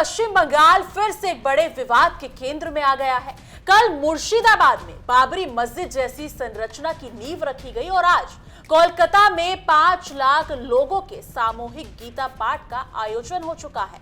पश्चिम बंगाल फिर से एक बड़े विवाद के केंद्र में आ गया है। कल मुर्शिदाबाद में बाबरी मस्जिद जैसी संरचना की नींव रखी गई और आज कोलकाता में 5 लाख लोगों के सामूहिक गीता पाठ का आयोजन हो चुका है।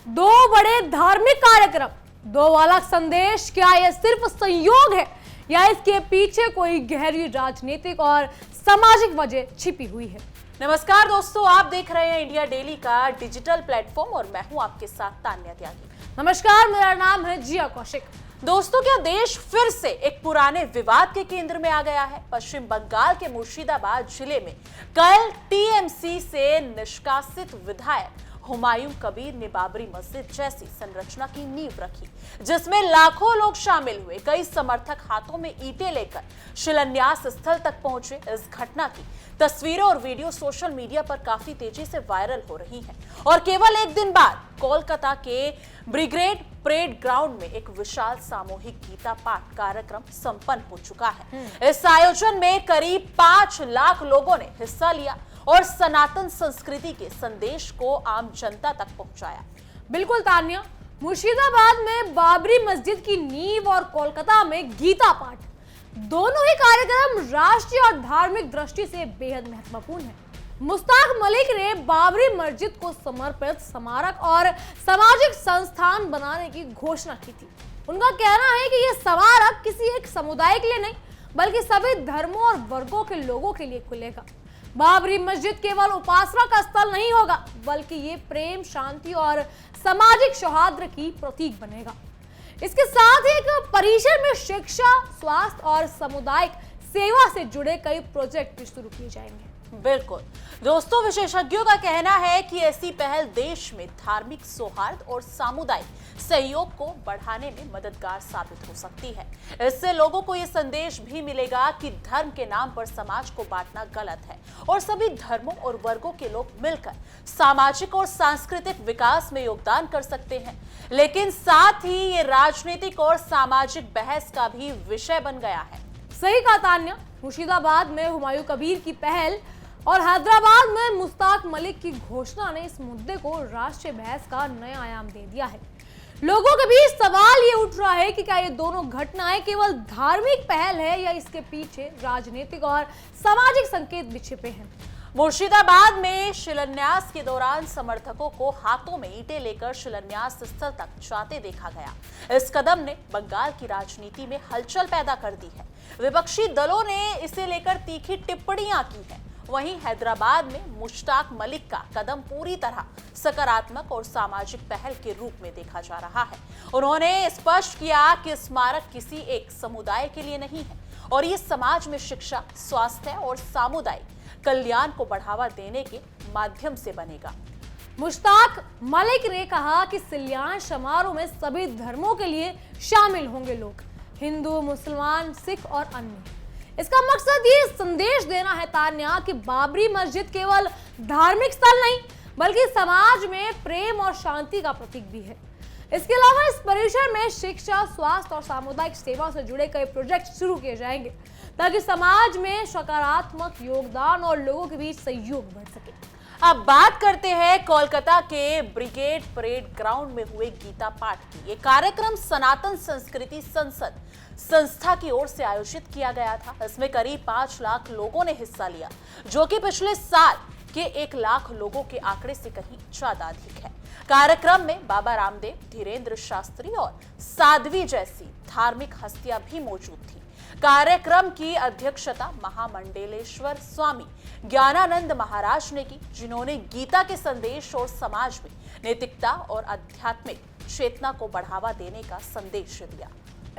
दो बड़े धार्मिक कार्यक्रम, दो अलग संदेश। क्या यह सिर्फ संयोग है या इसके पीछे कोई गहरी राजनीतिक और सामाजिक वजह छिपी हुई है? नमस्कार दोस्तों, आप देख रहे हैं इंडिया डेली का डिजिटल प्लेटफॉर्म और मैं हूं आपके साथ तान्या त्यागी। नमस्कार, मेरा नाम है जिया कौशिक। दोस्तों, क्या देश फिर से एक पुराने विवाद के केंद्र में आ गया है? पश्चिम बंगाल के मुर्शिदाबाद जिले में कल टीएमसी से निष्कासित विधायक हुमायूं कबीर ने बाबरी मस्जिद जैसी संरचना की नींव रखी, जिसमें लाखों लोग शामिल हुए। कई समर्थक हाथों में ईंटें लेकर शिलान्यास स्थल तक पहुंचे। इस घटना की तस्वीरें और वीडियो सोशल मीडिया पर काफी तेजी से वायरल हो रही हैं और केवल एक दिन बाद कोलकाता के ब्रिगेड परेड ग्राउंड में एक विशाल सामूहिक गीता पाठ कार्यक्रम संपन्न हो चुका है। इस आयोजन में करीब 5 लाख लोगों ने हिस्सा लिया और सनातन संस्कृति के संदेश को आम जनता तक पहुंचाया। बिल्कुल तान्या, मुर्शिदाबाद में बाबरी मस्जिद की नींव और कोलकाता में गीता पाठ, दोनों ही कार्यक्रम राष्ट्रीय और धार्मिक दृष्टि से बेहद महत्वपूर्ण है। मुश्ताक मलिक ने बाबरी मस्जिद को समर्पित स्मारक और सामाजिक संस्थान बनाने की घोषणा की थी। उनका कहना है कि यह स्मारक किसी एक समुदाय के लिए नहीं, बल्कि सभी धर्मों और वर्गों के लोगों के लिए खुलेगा। बाबरी मस्जिद केवल उपासना का स्थल नहीं होगा, बल्कि ये प्रेम, शांति और सामाजिक सौहार्द की प्रतीक बनेगा। इसके साथ ही एक परिसर में शिक्षा, स्वास्थ्य और सामुदायिक सेवा से जुड़े कई प्रोजेक्ट भी शुरू किए जाएंगे। बिल्कुल दोस्तों, विशेषज्ञों का कहना है कि ऐसी पहल देश में धार्मिक सौहार्द और सामुदायिक सहयोग को बढ़ाने में मददगार साबित हो सकती है। इससे लोगों को यह संदेश भी मिलेगा कि धर्म के नाम पर समाज को बांटना गलत है और सभी धर्मों और वर्गों के लोग मिलकर सामाजिक और सांस्कृतिक विकास में योगदान कर सकते हैं। लेकिन साथ ही ये राजनीतिक और सामाजिक बहस का भी विषय बन गया है। सही कहा तान्या, मुर्शिदाबाद में हुमायूं कबीर की पहल और हैदराबाद में मुश्ताक मलिक की घोषणा ने इस मुद्दे को राष्ट्रीय बहस का नया आयाम दे दिया है। लोगों के बीच सवाल ये उठ रहा है कि क्या ये दोनों घटनाएं केवल धार्मिक पहल है या इसके पीछे राजनीतिक और सामाजिक संकेत भी छिपे हैं। मुर्शिदाबाद में शिलान्यास के दौरान समर्थकों को हाथों में ईंटें लेकर शिलान्यास स्थल तक जाते देखा गया। इस कदम ने बंगाल की राजनीति में हलचल पैदा कर दी है। विपक्षी दलों ने इसे लेकर तीखी टिप्पणियां की है। वहीं हैदराबाद में मुश्ताक मलिक का कदम पूरी तरह सकारात्मक और सामाजिक पहल के रूप में देखा जा रहा है। उन्होंने स्पष्ट किया कि स्मारक किसी एक समुदाय के लिए नहीं है और ये समाज में शिक्षा, स्वास्थ्य और सामुदायिक कल्याण को बढ़ावा देने के माध्यम से बनेगा। मुश्ताक मलिक ने कहा कि शिलान्यास समारोह में सभी धर्मों के लिए शामिल होंगे लोग, हिंदू, मुसलमान, सिख और अन्य। इसका मकसद ये संदेश देना है तान्या कि बाबरी मस्जिद केवल धार्मिक स्थल नहीं, बल्कि समाज में प्रेम और शांति का प्रतीक भी है। इसके अलावा इस परिसर में शिक्षा, स्वास्थ्य और सामुदायिक सेवा से जुड़े कई प्रोजेक्ट शुरू किए जाएंगे, ताकि समाज में सकारात्मक योगदान और लोगों के बीच सहयोग बढ़ सके। अब बात करते हैं कोलकाता के ब्रिगेड परेड ग्राउंड में हुए गीता पाठ की। ये कार्यक्रम सनातन संस्कृति संस्था की ओर से आयोजित किया गया था। इसमें करीब 5 लाख लोगों ने हिस्सा लिया, जो कि पिछले साल के 1 लाख लोगों के आंकड़े से कहीं ज्यादा अधिक है। कार्यक्रम में बाबा रामदेव, धीरेन्द्र शास्त्री और साध्वी जैसी धार्मिक हस्तियां भी मौजूद थी। कार्यक्रम की अध्यक्षता महामंडलेश्वर स्वामी ज्ञानानंद महाराज ने की, जिन्होंने गीता के संदेश और समाज में नैतिकता और आध्यात्मिक चेतना को बढ़ावा देने का संदेश दिया।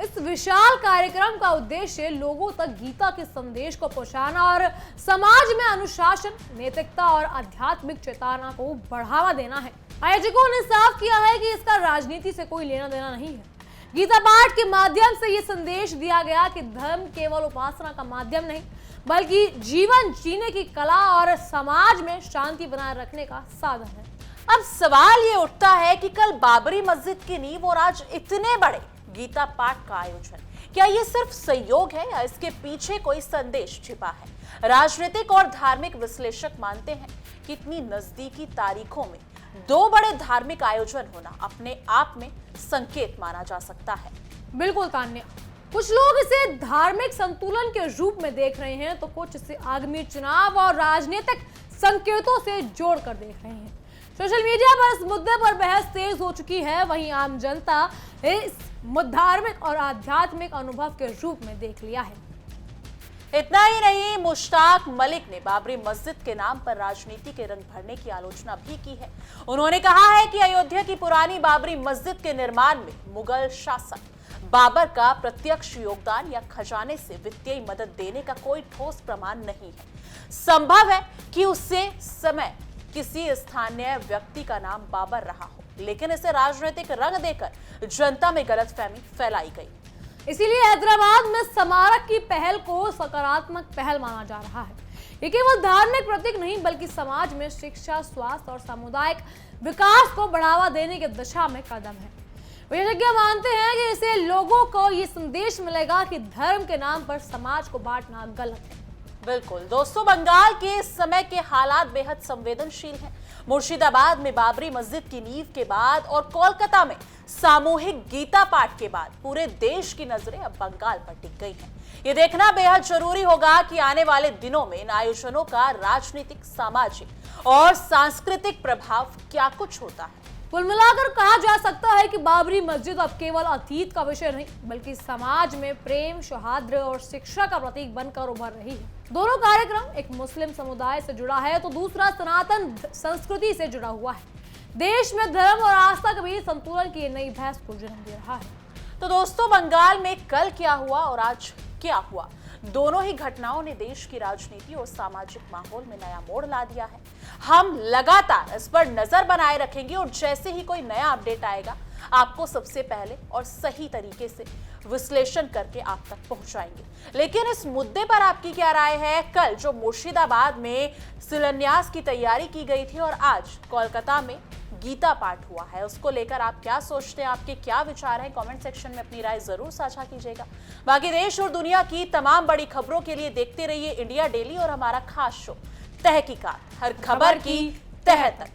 इस विशाल कार्यक्रम का उद्देश्य लोगों तक गीता के संदेश को पहुंचाना और समाज में अनुशासन, नैतिकता और आध्यात्मिक चेतना को बढ़ावा देना है। आयोजकों ने साफ किया है कि इसका राजनीति से कोई लेना देना नहीं है। गीता पाठ के माध्यम से ये संदेश दिया गया कि धर्म केवल उपासना का माध्यम नहीं, बल्कि जीवन जीने की कला और समाज में शांति बनाए रखने का साधन है। अब सवाल ये उठता है कि कल बाबरी मस्जिद की नींव और आज इतने बड़े गीता पाठ का आयोजन, क्या ये सिर्फ संयोग है या इसके पीछे कोई संदेश छिपा है? राजनीतिक और धार्मिक विश्लेषक मानते हैं कि इतनी नजदीकी तारीखों में दो बड़े धार्मिक आयोजन होना अपने आप में संकेत माना जा सकता है। बिल्कुल तान्या, कुछ लोग इसे धार्मिक संतुलन के रूप में देख रहे हैं तो कुछ इसे आगामी चुनाव और राजनीतिक संकेतों से जोड़कर देख रहे हैं। सोशल मीडिया पर इस मुद्दे पर बहस तेज हो चुकी है, वहीं आम जनता इस धार्मिक और आध्यात्मिक अनुभव के रूप में देख लिया है। इतना ही नहीं, मुश्ताक मलिक ने बाबरी मस्जिद के नाम पर राजनीति के रंग भरने की आलोचना भी की है। उन्होंने कहा है कि अयोध्या की पुरानी बाबरी मस्जिद के निर्माण में मुगल शासक बाबर का प्रत्यक्ष योगदान या खजाने से वित्तीय मदद देने का कोई ठोस प्रमाण नहीं है। संभव है कि उसे समय किसी स्थानीय व्यक्ति का नाम बाबर रहा हो, लेकिन इसे राजनीतिक रंग देकर जनता में गलतफहमी फैलाई गई। इसीलिए हैदराबाद में स्मारक की पहल को सकारात्मक पहल माना जा रहा है। ये केवल धार्मिक प्रतीक नहीं बल्कि समाज में शिक्षा, स्वास्थ्य और सामुदायिक विकास को बढ़ावा देने की दिशा में कदम है। विशेषज्ञ मानते हैं कि इससे लोगों को ये संदेश मिलेगा कि धर्म के नाम पर समाज को बांटना गलत है। बिल्कुल दोस्तों, बंगाल के इस समय के हालात बेहद संवेदनशील हैं। मुर्शिदाबाद में बाबरी मस्जिद की नींव के बाद और कोलकाता में सामूहिक गीता पाठ के बाद पूरे देश की नजरें अब बंगाल पर टिक गई हैं। ये देखना बेहद जरूरी होगा कि आने वाले दिनों में इन आयोजनों का राजनीतिक, सामाजिक और सांस्कृतिक प्रभाव क्या कुछ होता है। कुल मिलाकर कहा जा सकता है कि बाबरी मस्जिद अब केवल अतीत का विषय नहीं बल्कि समाज में प्रेम, सौहार्द और शिक्षा का प्रतीक बनकर उभर रही है। दोनों कार्यक्रम, एक मुस्लिम समुदाय से जुड़ा है तो दूसरा सनातन संस्कृति से जुड़ा हुआ है। देश में धर्म और आस्था के बीच संतुलन की नई बहस को जन्म दे रहा है। तो दोस्तों, बंगाल में कल क्या हुआ और आज क्या हुआ, दोनों ही घटनाओं ने देश की राजनीति और सामाजिक माहौल में नया मोड़ ला दिया है। हम लगातार इस पर नजर बनाए रखेंगे और जैसे ही कोई नया अपडेट आएगा आपको सबसे पहले और सही तरीके से विश्लेषण करके आप तक पहुंचाएंगे। लेकिन इस मुद्दे पर आपकी क्या राय है? कल जो मुर्शिदाबाद में शिलान्यास की तैयारी की गई थी और आज कोलकाता में गीता पाठ हुआ है, उसको लेकर आप क्या सोचते हैं? आपके क्या विचार हैं? कमेंट सेक्शन में अपनी राय जरूर साझा कीजिएगा। बाकी देश और दुनिया की तमाम बड़ी खबरों के लिए देखते रहिए इंडिया डेली और हमारा खास शो तहकीकात, हर खबर की तह तक।